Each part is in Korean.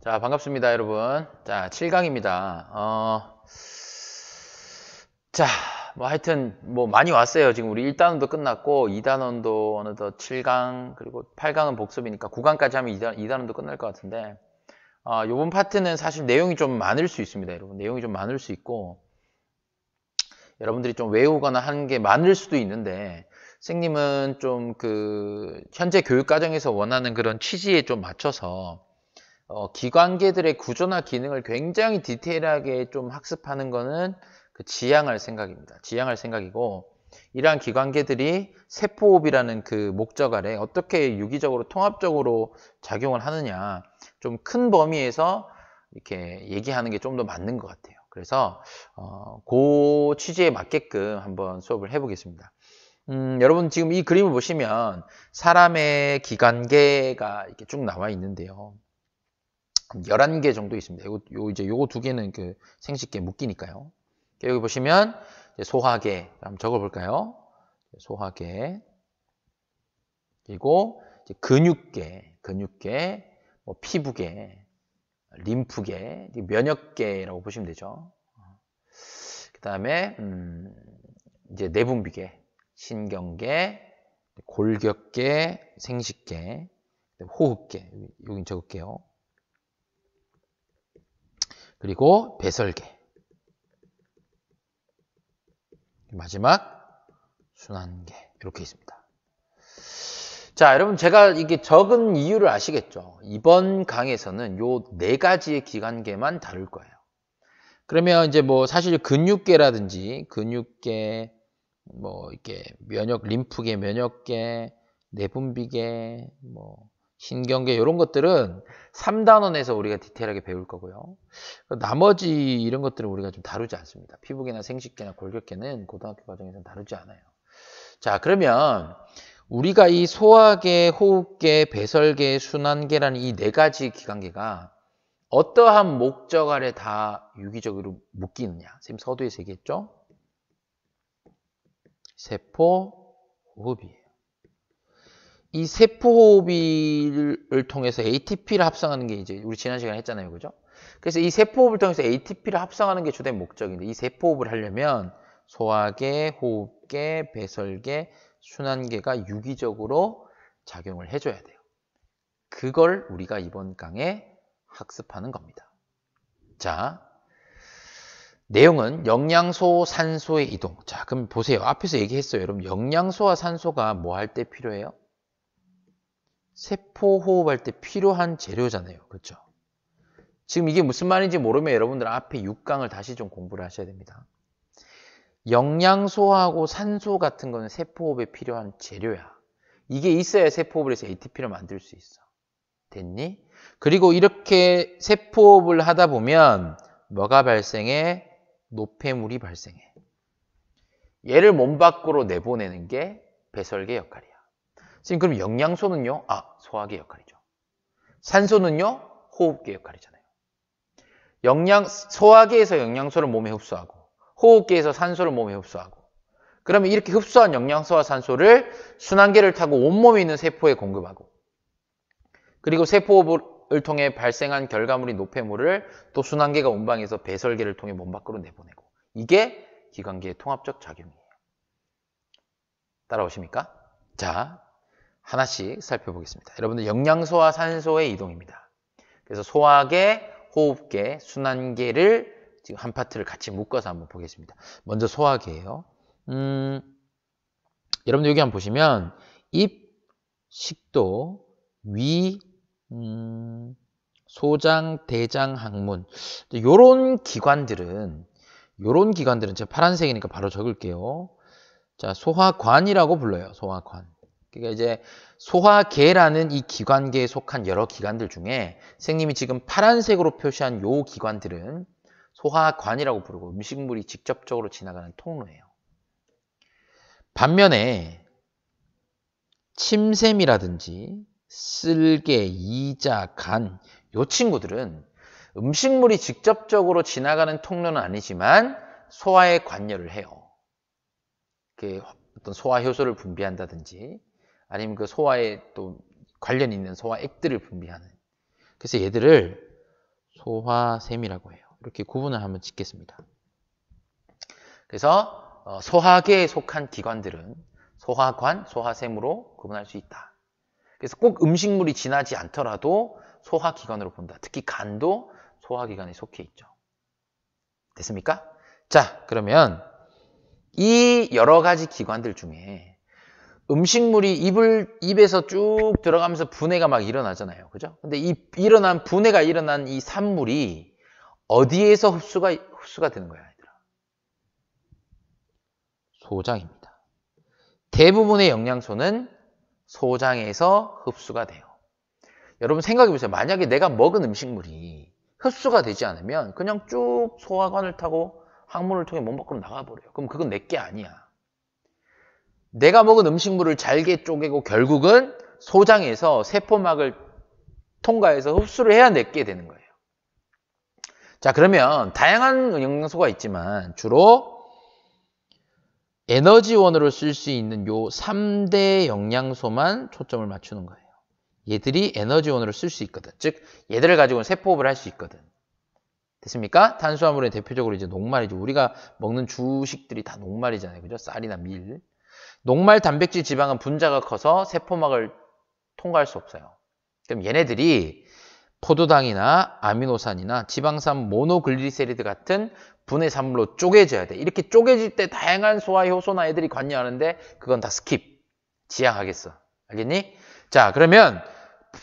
자, 반갑습니다, 여러분. 자, 7강입니다. 자, 뭐 하여튼 뭐 많이 왔어요. 지금 우리 1단원도 끝났고 2단원도 어느덧 7강 그리고 8강은 복습이니까 9강까지 하면 2단원도 끝날 것 같은데 요번 파트는 사실 내용이 좀 많을 수 있습니다, 여러분. 내용이 좀 많을 수 있고 여러분들이 좀 외우거나 하는 게 많을 수도 있는데 선생님은 좀 현재 교육 과정에서 원하는 그런 취지에 좀 맞춰서 기관계들의 구조나 기능을 굉장히 디테일하게 좀 학습하는 거는 지향할 생각입니다. 지향할 생각이고, 이러한 기관계들이 세포호흡이라는 그 목적 아래 어떻게 유기적으로 통합적으로 작용을 하느냐, 좀 큰 범위에서 이렇게 얘기하는 게 좀 더 맞는 것 같아요. 그래서 그 취지에 맞게끔 한번 수업을 해보겠습니다. 여러분 지금 이 그림을 보시면 사람의 기관계가 이렇게 쭉 나와 있는데요. 11개 정도 있습니다. 요거 두 개는 그 생식계 묶이니까요. 여기 보시면 소화계, 한번 적어볼까요? 소화계, 그리고 근육계, 뭐 피부계, 림프계, 면역계라고 보시면 되죠. 그 다음에 이제 내분비계, 신경계, 골격계, 생식계, 호흡계, 여기 적을게요. 그리고 배설계. 마지막 순환계. 이렇게 있습니다. 자, 여러분 제가 이게 적은 이유를 아시겠죠? 이번 강에서는 요 4가지의 기관계만 다룰 거예요. 그러면 이제 뭐 사실 근육계라든지 근육계 뭐 이렇게 림프계, 면역계, 내분비계, 뭐 신경계 이런 것들은 3단원에서 우리가 디테일하게 배울 거고요. 나머지 이런 것들은 우리가 좀 다루지 않습니다. 피부계나 생식계나 골격계는 고등학교 과정에서는 다루지 않아요. 자, 그러면 우리가 이 소화계, 호흡계, 배설계, 순환계라는 이 4가지 기관계가 어떠한 목적 아래 다 유기적으로 묶이느냐. 선생님 서두에서 얘기했죠? 세포 호흡이에요. 이 세포호흡을 통해서 ATP를 합성하는 게 이제 우리 지난 시간에 했잖아요. 그죠? 그래서 이 세포호흡을 통해서 ATP를 합성하는 게 주된 목적인데 이 세포호흡을 하려면 소화계, 호흡계, 배설계, 순환계가 유기적으로 작용을 해줘야 돼요. 그걸 우리가 이번 강에 학습하는 겁니다. 자, 내용은 영양소, 산소의 이동. 자, 그럼 보세요. 앞에서 얘기했어요. 여러분, 영양소와 산소가 뭐 할 때 필요해요? 세포 호흡할 때 필요한 재료잖아요. 그렇죠? 지금 이게 무슨 말인지 모르면 여러분들 앞에 6강을 다시 좀 공부를 하셔야 됩니다. 영양소하고 산소 같은 거는 세포 호흡에 필요한 재료야. 이게 있어야 세포 호흡을 해서 ATP를 만들 수 있어. 됐니? 그리고 이렇게 세포 호흡을 하다 보면 뭐가 발생해? 노폐물이 발생해. 얘를 몸 밖으로 내보내는 게 배설계 역할이야. 지금 그럼 영양소는요? 소화계 역할이죠. 산소는요? 호흡계 역할이잖아요. 소화계에서 영양소를 몸에 흡수하고 호흡계에서 산소를 몸에 흡수하고 그러면 이렇게 흡수한 영양소와 산소를 순환계를 타고 온몸에 있는 세포에 공급하고 그리고 세포호흡을 통해 발생한 결과물인 노폐물을 또 순환계가 운반해서 배설계를 통해 몸 밖으로 내보내고 이게 기관계의 통합적 작용이에요. 따라오십니까? 자, 하나씩 살펴보겠습니다. 여러분들 영양소와 산소의 이동입니다. 그래서 소화계, 호흡계, 순환계를 지금 한 파트를 같이 묶어서 한번 보겠습니다. 먼저 소화계예요. 여러분들 여기 한번 보시면 입, 식도, 위, 소장, 대장, 항문 요런 기관들은 제가 파란색이니까 바로 적을게요. 자, 소화관이라고 불러요. 소화관. 그러니까 이제 소화계라는 이 기관계에 속한 여러 기관들 중에 선생님이 지금 파란색으로 표시한 요 기관들은 소화관이라고 부르고 음식물이 직접적으로 지나가는 통로예요. 반면에 침샘이라든지 쓸개, 이자, 간 요 친구들은 음식물이 직접적으로 지나가는 통로는 아니지만 소화에 관여를 해요. 어떤 소화 효소를 분비한다든지 아니면 그 소화에 또 관련 있는 소화액들을 분비하는. 그래서 얘들을 소화샘이라고 해요. 이렇게 구분을 한번 짓겠습니다. 그래서 소화계에 속한 기관들은 소화관, 소화샘으로 구분할 수 있다. 그래서 꼭 음식물이 지나지 않더라도 소화기관으로 본다. 특히 간도 소화기관에 속해 있죠. 됐습니까? 자, 그러면 이 여러 가지 기관들 중에 음식물이 입에서 쭉 들어가면서 분해가 막 일어나잖아요. 그죠? 근데 분해가 일어난 이 산물이 어디에서 흡수가 되는 거야, 얘들아? 소장입니다. 대부분의 영양소는 소장에서 흡수가 돼요. 여러분 생각해 보세요. 만약에 내가 먹은 음식물이 흡수가 되지 않으면 그냥 쭉 소화관을 타고 항문을 통해 몸 밖으로 나가버려요. 그럼 그건 내게 아니야. 내가 먹은 음식물을 잘게 쪼개고 결국은 소장에서 세포막을 통과해서 흡수를 해야 내게 되는 거예요. 자, 그러면 다양한 영양소가 있지만 주로 에너지원으로 쓸 수 있는 요 3대 영양소만 초점을 맞추는 거예요. 얘들이 에너지원으로 쓸 수 있거든. 즉, 얘들을 가지고는 세포업을 할 수 있거든. 됐습니까? 탄수화물의 대표적으로 이제 녹말이죠. 우리가 먹는 주식들이 다 녹말이잖아요. 그죠? 쌀이나 밀. 녹말, 단백질, 지방은 분자가 커서 세포막을 통과할 수 없어요. 그럼 얘네들이 포도당이나 아미노산이나 지방산 모노글리세리드 같은 분해 산물로 쪼개져야 돼. 이렇게 쪼개질 때 다양한 소화 효소나 애들이 관여하는데 그건 다 스킵. 지양하겠어. 알겠니? 자, 그러면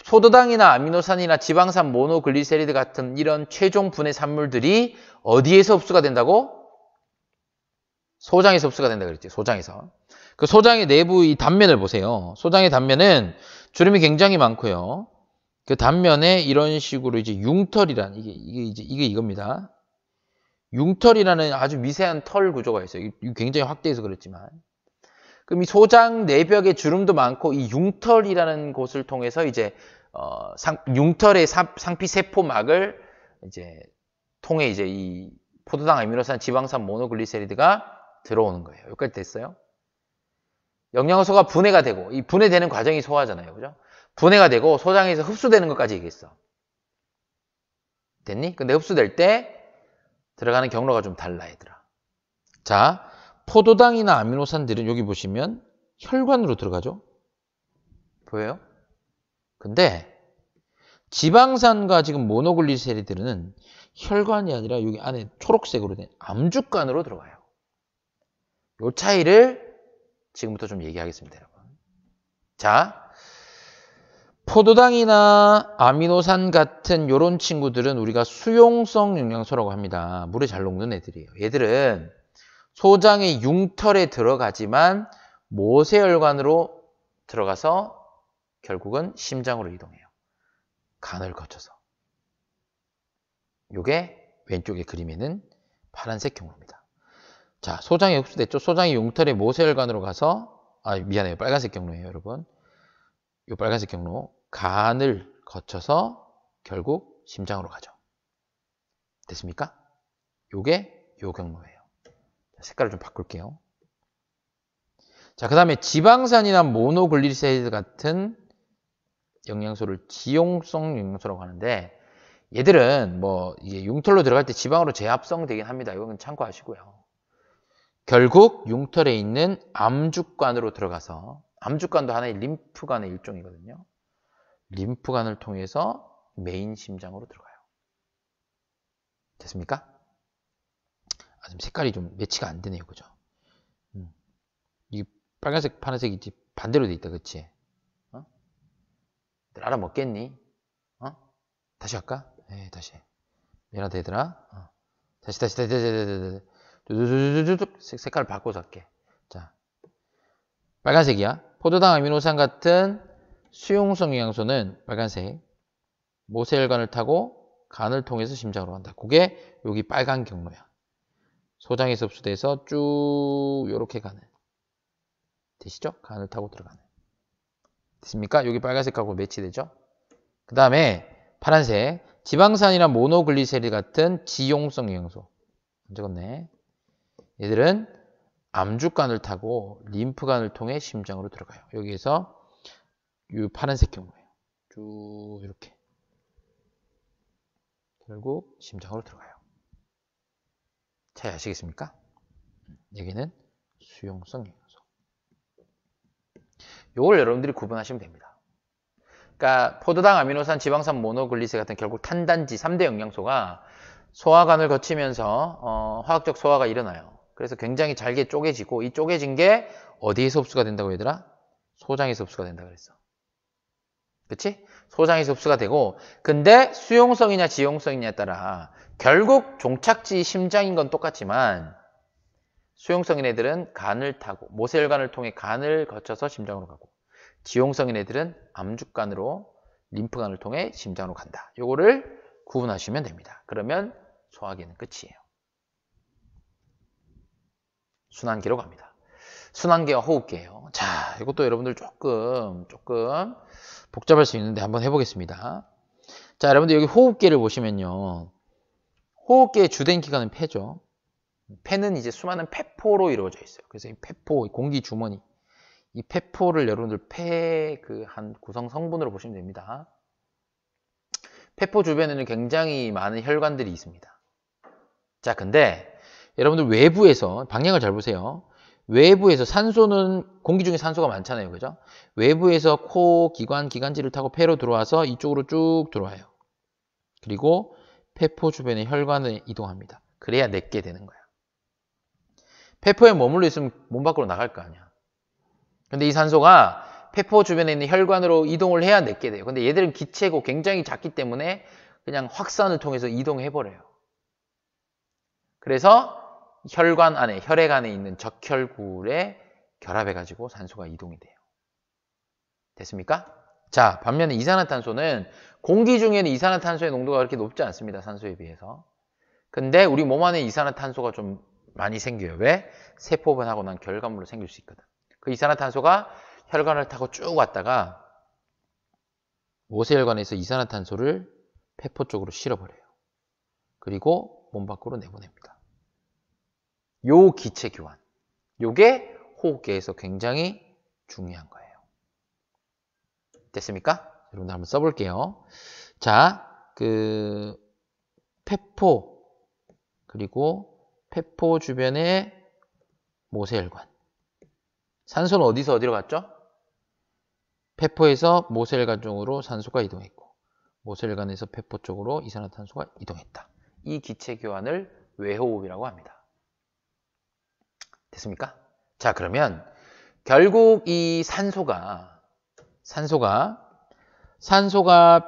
포도당이나 아미노산이나 지방산 모노글리세리드 같은 이런 최종 분해 산물들이 어디에서 흡수가 된다고? 소장에서 흡수가 된다 그랬지. 소장에서. 그 소장의 내부 이 단면을 보세요. 소장의 단면은 주름이 굉장히 많고요. 그 단면에 이런 식으로 이제 융털이란 이게 이겁니다. 융털이라는 아주 미세한 털 구조가 있어요. 굉장히 확대해서 그랬지만. 그럼 이 소장 내벽에 주름도 많고 이 융털이라는 곳을 통해서 이제 융털의 상피 세포막을 이제 통해 이제 이 포도당, 아미노산, 지방산, 모노글리세리드가 들어오는 거예요. 여기까지 됐어요? 영양소가 분해가 되고 이 분해되는 과정이 소화잖아요. 그죠? 분해가 되고 소장에서 흡수되는 것까지 얘기했어. 됐니? 근데 흡수될 때 들어가는 경로가 좀 달라, 얘들아. 자, 포도당이나 아미노산들은 여기 보시면 혈관으로 들어가죠? 보여요? 근데 지방산과 지금 모노글리세리드는 혈관이 아니라 여기 안에 초록색으로 된 암죽관으로 들어가요. 이 차이를 지금부터 좀 얘기하겠습니다, 여러분. 자, 포도당이나 아미노산 같은 이런 친구들은 우리가 수용성 영양소라고 합니다. 물에 잘 녹는 애들이에요. 얘들은 소장의 융털에 들어가지만 모세혈관으로 들어가서 결국은 심장으로 이동해요. 간을 거쳐서. 요게 왼쪽의 그림에는 파란색 경로입니다. 자, 소장에 흡수됐죠? 소장이 융털의 모세혈관으로 가서 미안해요. 빨간색 경로예요, 여러분. 요 빨간색 경로. 간을 거쳐서 결국 심장으로 가죠. 됐습니까? 요게 요 경로예요. 색깔을 좀 바꿀게요. 자, 그 다음에 지방산이나 모노글리세리드 같은 영양소를 지용성 영양소라고 하는데 얘들은 뭐 이게 융털로 들어갈 때 지방으로 재합성 되긴 합니다. 이건 참고하시고요. 결국 융털에 있는 암죽관으로 들어가서 암죽관도 하나의 림프관의 일종이거든요. 림프관을 통해서 메인 심장으로 들어가요. 됐습니까? 지금 색깔이 좀 매치가 안 되네요. 그죠? 이 빨간색, 파란색이 이제 반대로 돼 있다. 그치? 알아먹겠니? 다시 할까? 다시. 미안하다, 얘들아. 다시. 색깔을 바꿔서 할게. 자. 빨간색이야. 포도당, 아미노산 같은 수용성 영양소는 빨간색. 모세혈관을 타고 간을 통해서 심장으로 간다. 그게 여기 빨간 경로야. 소장에서 흡수돼서 쭉 요렇게 가는. 되시죠? 간을 타고 들어가는. 됐습니까? 여기 빨간색하고 매치되죠? 그 다음에 파란색. 지방산이나 모노글리세리드 같은 지용성 영양소. 안 적었네. 얘들은 암죽관을 타고 림프관을 통해 심장으로 들어가요. 여기에서 이 파란색 경로예요. 쭉 이렇게 결국 심장으로 들어가요. 잘 아시겠습니까? 여기는 수용성 영양소. 요걸 여러분들이 구분하시면 됩니다. 그러니까 포도당, 아미노산, 지방산, 모노글리세 같은 결국 탄단지 3대 영양소가 소화관을 거치면서 화학적 소화가 일어나요. 그래서 굉장히 잘게 쪼개지고 이 쪼개진 게 어디에서 흡수가 된다고 얘들아? 소장에서 흡수가 된다고 그랬어. 그치? 소장에서 흡수가 되고 근데 수용성이냐 지용성이냐에 따라 결국 종착지 심장인 건 똑같지만 수용성인 애들은 간을 타고 모세혈관을 통해 간을 거쳐서 심장으로 가고 지용성인 애들은 암죽간으로 림프관을 통해 심장으로 간다. 요거를 구분하시면 됩니다. 그러면 소화기는 끝이에요. 순환기로 갑니다. 순환기와 호흡기예요. 자, 이것도 여러분들 조금 복잡할 수 있는데 한번 해보겠습니다. 자, 여러분들 여기 호흡기를 보시면요. 호흡기의 주된 기관은 폐죠. 폐는 이제 수많은 폐포로 이루어져 있어요. 그래서 이 폐포, 공기 주머니, 이 폐포를 여러분들 폐 한 구성 성분으로 보시면 됩니다. 폐포 주변에는 굉장히 많은 혈관들이 있습니다. 자, 근데 여러분들 외부에서 방향을 잘 보세요. 외부에서 산소는 공기 중에 산소가 많잖아요. 그죠? 외부에서 코, 기관, 기관지를 타고 폐로 들어와서 이쪽으로 쭉 들어와요. 그리고 폐포 주변의 혈관을 이동합니다. 그래야 내게 되는 거야. 폐포에 머물러 있으면 몸 밖으로 나갈 거 아니야. 근데 이 산소가 폐포 주변에 있는 혈관으로 이동을 해야 내게 돼요. 근데 얘들은 기체고 굉장히 작기 때문에 그냥 확산을 통해서 이동해버려요. 그래서 혈관 안에, 혈액 안에 있는 적혈구에 결합해가지고 산소가 이동이 돼요. 됐습니까? 자, 반면에 이산화탄소는 공기 중에는 이산화탄소의 농도가 그렇게 높지 않습니다. 산소에 비해서. 근데 우리 몸 안에 이산화탄소가 좀 많이 생겨요. 왜? 세포분하고 난 결과물로 생길 수 있거든. 그 이산화탄소가 혈관을 타고 쭉 왔다가 모세혈관에서 이산화탄소를 폐포 쪽으로 실어버려요. 그리고 몸 밖으로 내보냅니다. 요 기체 교환. 요게 호흡기에서 굉장히 중요한 거예요. 됐습니까? 여러분들 한번 써볼게요. 자, 폐포, 그리고 폐포 주변의 모세혈관. 산소는 어디서 어디로 갔죠? 폐포에서 모세혈관 쪽으로 산소가 이동했고 모세혈관에서 폐포 쪽으로 이산화탄소가 이동했다. 이 기체 교환을 외호흡이라고 합니다. 됐습니까? 자, 그러면 결국 이 산소가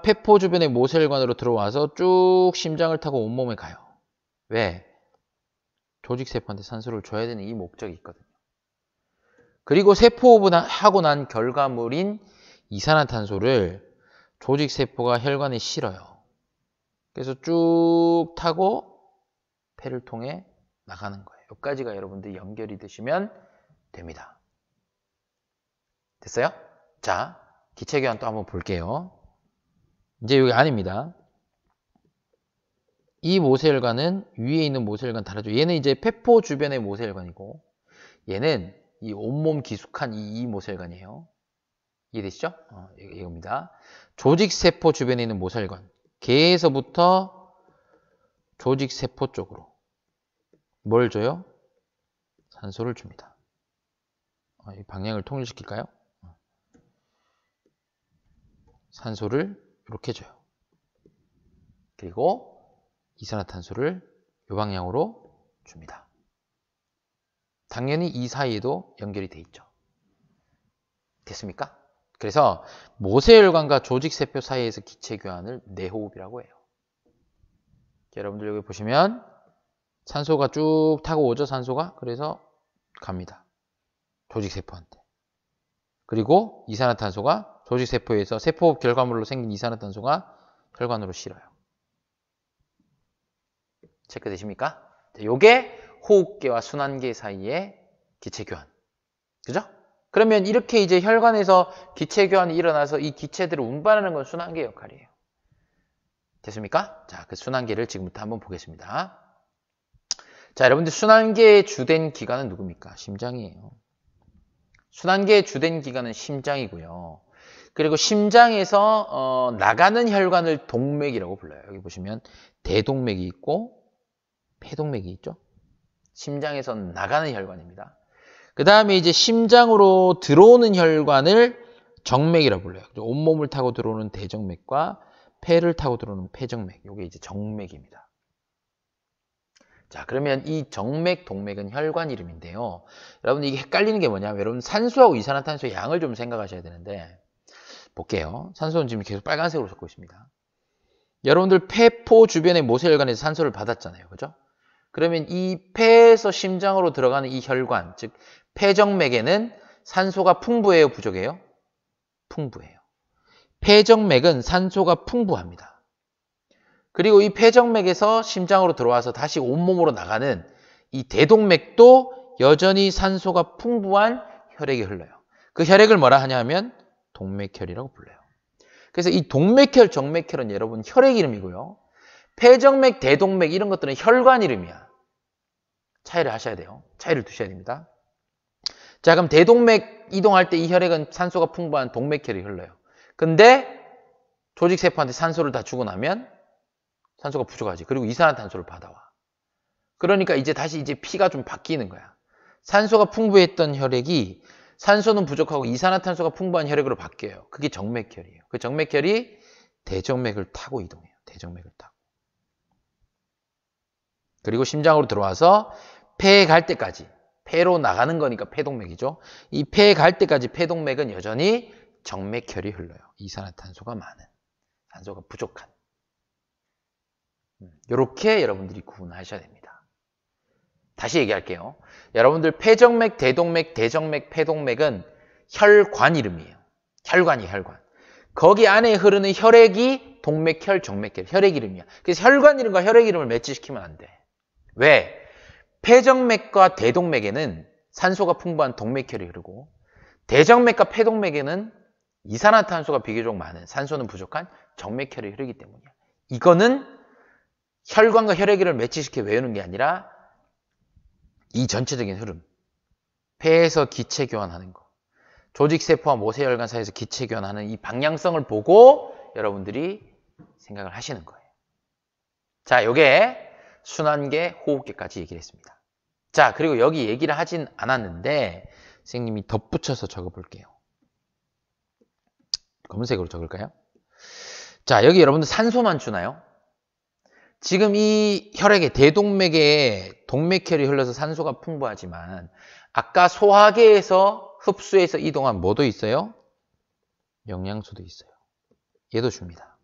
폐포 주변의 모세혈관으로 들어와서 쭉 심장을 타고 온몸에 가요. 왜? 조직세포한테 산소를 줘야 되는 이 목적이 있거든요. 그리고 세포호흡을 하고 난 결과물인 이산화탄소를 조직세포가 혈관에 실어요. 그래서 쭉 타고 폐를 통해 나가는 거예요. 여기까지가 여러분들 연결이 되시면 됩니다. 됐어요? 자, 기체교환 또 한번 볼게요. 이제 여기 아닙니다. 이 모세혈관은 위에 있는 모세혈관 다르죠. 얘는 이제 폐포 주변의 모세혈관이고 얘는 이 온몸 기숙한 이 모세혈관이에요. 이해되시죠? 이겁니다. 조직세포 주변에 있는 모세혈관. 걔에서부터 조직세포 쪽으로 뭘 줘요? 산소를 줍니다. 이 방향을 통일시킬까요? 산소를 이렇게 줘요. 그리고 이산화탄소를 이 방향으로 줍니다. 당연히 이 사이에도 연결이 돼 있죠. 됐습니까? 그래서 모세혈관과 조직세포 사이에서 기체교환을 내호흡이라고 해요. 여러분들 여기 보시면 산소가 쭉 타고 오죠. 산소가. 그래서 갑니다. 조직세포한테. 그리고 이산화탄소가 조직세포에서 세포 결과물로 생긴 이산화탄소가 혈관으로 실어요. 체크되십니까? 요게 호흡계와 순환계 사이의 기체교환. 그죠? 그러면 이렇게 이제 혈관에서 기체교환이 일어나서 이 기체들을 운반하는 건 순환계 역할이에요. 됐습니까? 자, 그 순환계를 지금부터 한번 보겠습니다. 자, 여러분들 순환계의 주된 기관은 누굽니까? 심장이에요. 순환계의 주된 기관은 심장이고요. 그리고 심장에서 나가는 혈관을 동맥이라고 불러요. 여기 보시면 대동맥이 있고 폐동맥이 있죠. 심장에서 나가는 혈관입니다. 그 다음에 이제 심장으로 들어오는 혈관을 정맥이라고 불러요. 온몸을 타고 들어오는 대정맥과 폐를 타고 들어오는 폐정맥. 이게 이제 정맥입니다. 자, 그러면 이 정맥, 동맥은 혈관 이름인데요. 여러분 이게 헷갈리는 게 뭐냐면 여러분 산소하고 이산화탄소의 양을 좀 생각하셔야 되는데 볼게요. 산소는 지금 계속 빨간색으로 적고 있습니다. 여러분들 폐포 주변의 모세혈관에서 산소를 받았잖아요. 그죠? 그러면 이 폐에서 심장으로 들어가는 이 혈관, 즉 폐정맥에는 산소가 풍부해요, 부족해요? 풍부해요. 폐정맥은 산소가 풍부합니다. 그리고 이 폐정맥에서 심장으로 들어와서 다시 온몸으로 나가는 이 대동맥도 여전히 산소가 풍부한 혈액이 흘러요. 그 혈액을 뭐라 하냐면 동맥혈이라고 불러요. 그래서 이 동맥혈, 정맥혈은 여러분 혈액 이름이고요. 폐정맥, 대동맥 이런 것들은 혈관 이름이야. 차이를 하셔야 돼요. 차이를 두셔야 됩니다. 자, 그럼 대동맥 이동할 때 이 혈액은 산소가 풍부한 동맥혈이 흘러요. 근데 조직세포한테 산소를 다 주고 나면 산소가 부족하지. 그리고 이산화탄소를 받아와. 그러니까 이제 다시 이제 피가 좀 바뀌는 거야. 산소가 풍부했던 혈액이 산소는 부족하고 이산화탄소가 풍부한 혈액으로 바뀌어요. 그게 정맥혈이에요. 그 정맥혈이 대정맥을 타고 이동해요. 대정맥을 타고. 그리고 심장으로 들어와서 폐에 갈 때까지, 폐로 나가는 거니까 폐동맥이죠. 이 폐에 갈 때까지 폐동맥은 여전히 정맥혈이 흘러요. 이산화탄소가 많은, 산소가 부족한. 이렇게 여러분들이 구분하셔야 됩니다. 다시 얘기할게요. 여러분들 폐정맥, 대동맥, 대정맥, 폐동맥은 혈관 이름이에요. 혈관이 혈관. 거기 안에 흐르는 혈액이 동맥혈, 정맥혈, 혈액 이름이야. 그래서 혈관 이름과 혈액 이름을 매치시키면 안 돼. 왜? 폐정맥과 대동맥에는 산소가 풍부한 동맥혈이 흐르고 대정맥과 폐동맥에는 이산화탄소가 비교적 많은 산소는 부족한 정맥혈이 흐르기 때문이야. 이거는 혈관과 혈액을 매치시켜 외우는 게 아니라 이 전체적인 흐름. 폐에서 기체 교환하는 거. 조직세포와 모세혈관 사이에서 기체 교환하는 이 방향성을 보고 여러분들이 생각을 하시는 거예요. 자, 요게 순환계, 호흡계까지 얘기를 했습니다. 자, 그리고 여기 얘기를 하진 않았는데 선생님이 덧붙여서 적어볼게요. 검은색으로 적을까요? 자, 여기 여러분들 산소만 주나요? 지금 이 혈액에 대동맥에 동맥혈이 흘러서 산소가 풍부하지만 아까 소화계에서 흡수해서 이동한 뭐도 있어요? 영양소도 있어요. 얘도 줍니다.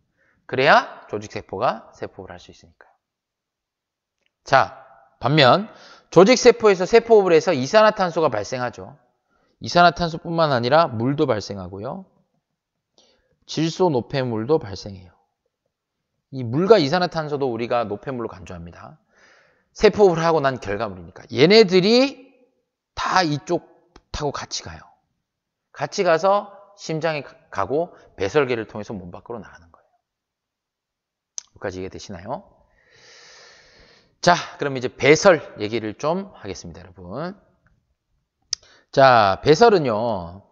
그래야 조직세포가 세포를 할 수 있으니까요. 자, 반면 조직세포에서 세포를 해서 이산화탄소가 발생하죠. 이산화탄소뿐만 아니라 물도 발생하고요. 질소 노폐물도 발생해요. 이 물과 이산화탄소도 우리가 노폐물로 간주합니다. 세포를 하고 난 결과물이니까. 얘네들이 다 이쪽 타고 같이 가요. 같이 가서 심장에 가고 배설계를 통해서 몸 밖으로 나가는 거예요. 여기까지 이해되시나요? 자, 그럼 이제 배설 얘기를 좀 하겠습니다, 여러분. 자, 배설은요,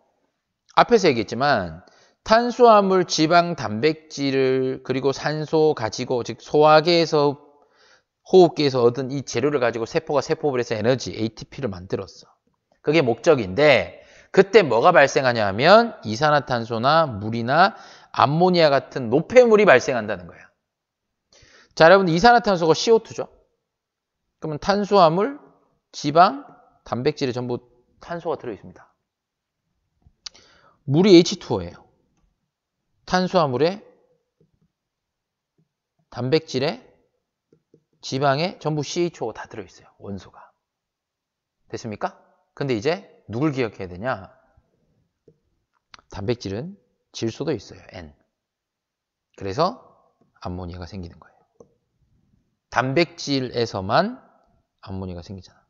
앞에서 얘기했지만 탄수화물, 지방, 단백질을 그리고 산소 가지고 즉 소화계에서 호흡기에서 얻은 이 재료를 가지고 세포가 세포를 해서 에너지 ATP를 만들었어. 그게 목적인데 그때 뭐가 발생하냐 하면 이산화탄소나 물이나 암모니아 같은 노폐물이 발생한다는 거야. 자, 여러분 이산화탄소가 CO2죠. 그러면 탄수화물, 지방, 단백질에 전부 탄소가 들어있습니다. 물이 H2O예요. 탄수화물에 단백질에 지방에 전부 CHO가 다 들어있어요. 원소가. 됐습니까? 근데 이제 누굴 기억해야 되냐? 단백질은 질소도 있어요. N. 그래서 암모니아가 생기는 거예요. 단백질에서만 암모니아가 생기잖아.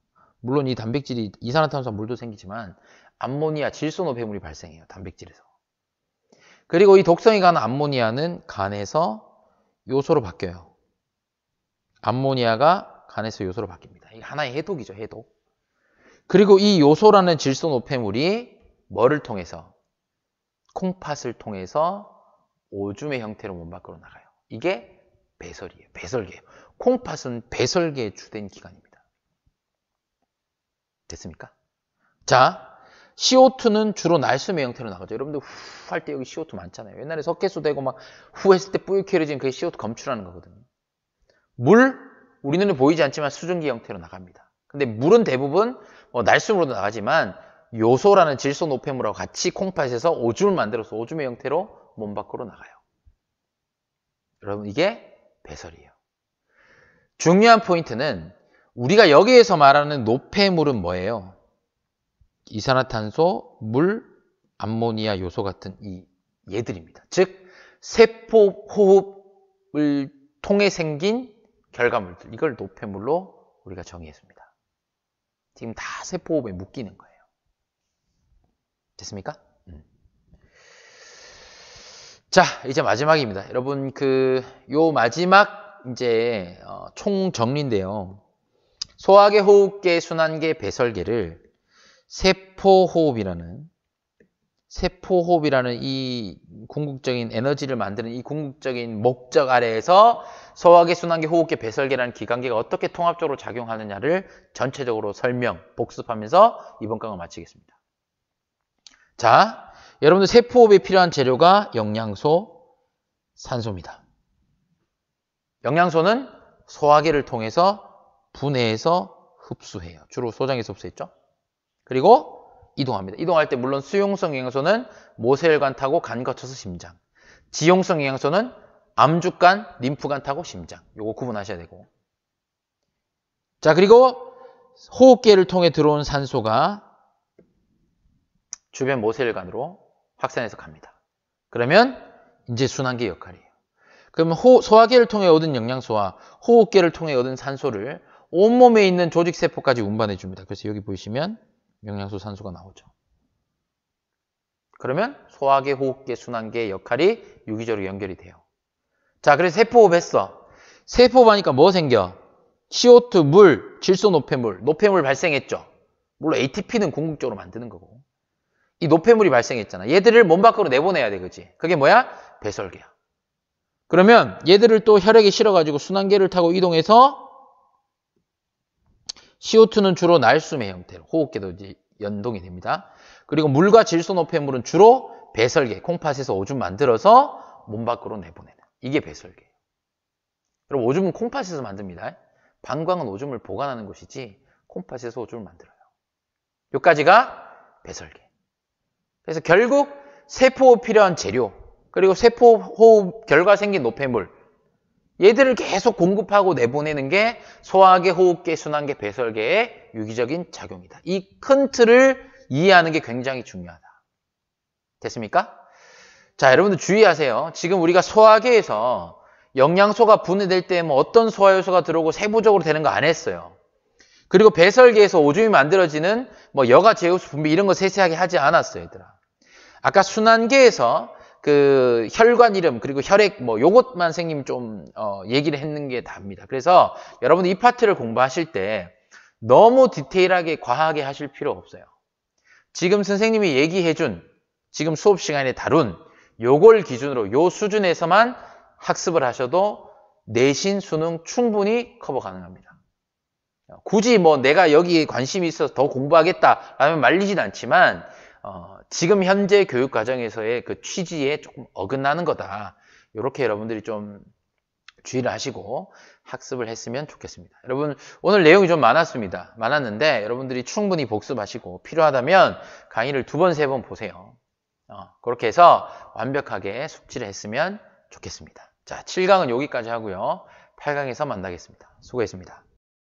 물론 이 단백질이 이산화탄소와 물도 생기지만 암모니아, 질소 노폐물이 발생해요. 단백질에서. 그리고 이 독성이 가는 암모니아는 간에서 요소로 바뀌어요. 암모니아가 간에서 요소로 바뀝니다. 이게 하나의 해독이죠, 해독. 그리고 이 요소라는 질소 노폐물이 뭐를 통해서? 콩팥을 통해서 오줌의 형태로 몸 밖으로 나가요. 이게 배설이에요. 배설계예요. 콩팥은 배설계의 주된 기관입니다. 됐습니까? 자, CO2는 주로 날숨의 형태로 나가죠. 여러분들 후 할 때 여기 CO2 많잖아요. 옛날에 석회수 되고 막 후 했을 때 뿌옇게 흐려진 그게 CO2 검출하는 거거든요. 물, 우리 눈에 보이지 않지만 수증기 형태로 나갑니다. 근데 물은 대부분 날숨으로도 나가지만 요소라는 질소 노폐물하고 같이 콩팥에서 오줌을 만들어서 오줌의 형태로 몸 밖으로 나가요. 여러분 이게 배설이에요. 중요한 포인트는 우리가 여기에서 말하는 노폐물은 뭐예요? 이산화탄소, 물, 암모니아 요소 같은 얘들입니다. 즉 세포 호흡을 통해 생긴 결과물들, 이걸 노폐물로 우리가 정의했습니다. 지금 다 세포 호흡에 묶이는 거예요. 됐습니까? 자, 이제 마지막입니다. 여러분 요 마지막 이제 총 정리인데요. 소화계, 호흡계, 순환계, 배설계를 세포호흡이라는 이 궁극적인 에너지를 만드는 이 궁극적인 목적 아래에서 소화계, 순환계, 호흡계, 배설계라는 기관계가 어떻게 통합적으로 작용하느냐를 전체적으로 설명, 복습하면서 이번 강을 마치겠습니다. 자, 여러분들 세포호흡에 필요한 재료가 영양소, 산소입니다. 영양소는 소화계를 통해서 분해해서 흡수해요. 주로 소장에서 흡수했죠. 그리고 이동합니다. 이동할 때 물론 수용성 영양소는 모세혈관 타고 간 거쳐서 심장, 지용성 영양소는 암주간, 림프관 타고 심장. 요거 구분하셔야 되고. 자, 그리고 호흡기를 통해 들어온 산소가 주변 모세혈관으로 확산해서 갑니다. 그러면 이제 순환계 역할이에요. 그러면 소화계를 통해 얻은 영양소와 호흡계를 통해 얻은 산소를 온몸에 있는 조직세포까지 운반해 줍니다. 그래서 여기 보시면 영양소, 산소가 나오죠. 그러면 소화계, 호흡계, 순환계 역할이 유기적으로 연결이 돼요. 자, 그래서 세포호흡 했어. 세포호흡 하니까 뭐 생겨? CO2, 물, 질소 노폐물 발생했죠. 물론 ATP는 궁극적으로 만드는 거고. 이 노폐물이 발생했잖아. 얘들을 몸 밖으로 내보내야 돼, 그지? 그게 뭐야? 배설계야. 그러면 얘들을 또 혈액에 실어가지고 순환계를 타고 이동해서 CO2는 주로 날숨의 형태로, 호흡계도 이제 연동이 됩니다. 그리고 물과 질소 노폐물은 주로 배설계, 콩팥에서 오줌 만들어서 몸 밖으로 내보내는. 이게 배설계예요. 그럼 오줌은 콩팥에서 만듭니다. 방광은 오줌을 보관하는 곳이지 콩팥에서 오줌을 만들어요. 여기까지가 배설계. 그래서 결국 세포호흡 필요한 재료, 그리고 세포호흡 결과 생긴 노폐물, 얘들을 계속 공급하고 내보내는 게 소화계, 호흡계, 순환계, 배설계의 유기적인 작용이다. 이 큰 틀을 이해하는 게 굉장히 중요하다. 됐습니까? 자, 여러분들 주의하세요. 지금 우리가 소화계에서 영양소가 분해될 때 뭐 어떤 소화효소가 들어오고 세부적으로 되는 거 안 했어요. 그리고 배설계에서 오줌이 만들어지는 뭐 여가, 제우스 분비 이런 거 세세하게 하지 않았어요, 얘들아. 아까 순환계에서 그 혈관 이름 그리고 혈액 뭐 요것만 선생님 좀 얘기를 했는 게 답니다. 그래서 여러분 이 파트를 공부하실 때 너무 디테일하게 과하게 하실 필요 없어요. 지금 선생님이 얘기해준 지금 수업 시간에 다룬 요걸 기준으로 요 수준에서만 학습을 하셔도 내신, 수능 충분히 커버 가능합니다. 굳이 뭐 내가 여기에 관심이 있어서 더 공부하겠다라면 말리진 않지만 지금 현재 교육 과정에서의 그 취지에 조금 어긋나는 거다. 이렇게 여러분들이 좀 주의를 하시고 학습을 했으면 좋겠습니다. 여러분 오늘 내용이 좀 많았는데 여러분들이 충분히 복습하시고 필요하다면 강의를 2번, 3번 보세요. 그렇게 해서 완벽하게 숙지를 했으면 좋겠습니다. 자, 7강은 여기까지 하고요. 8강에서 만나겠습니다. 수고했습니다.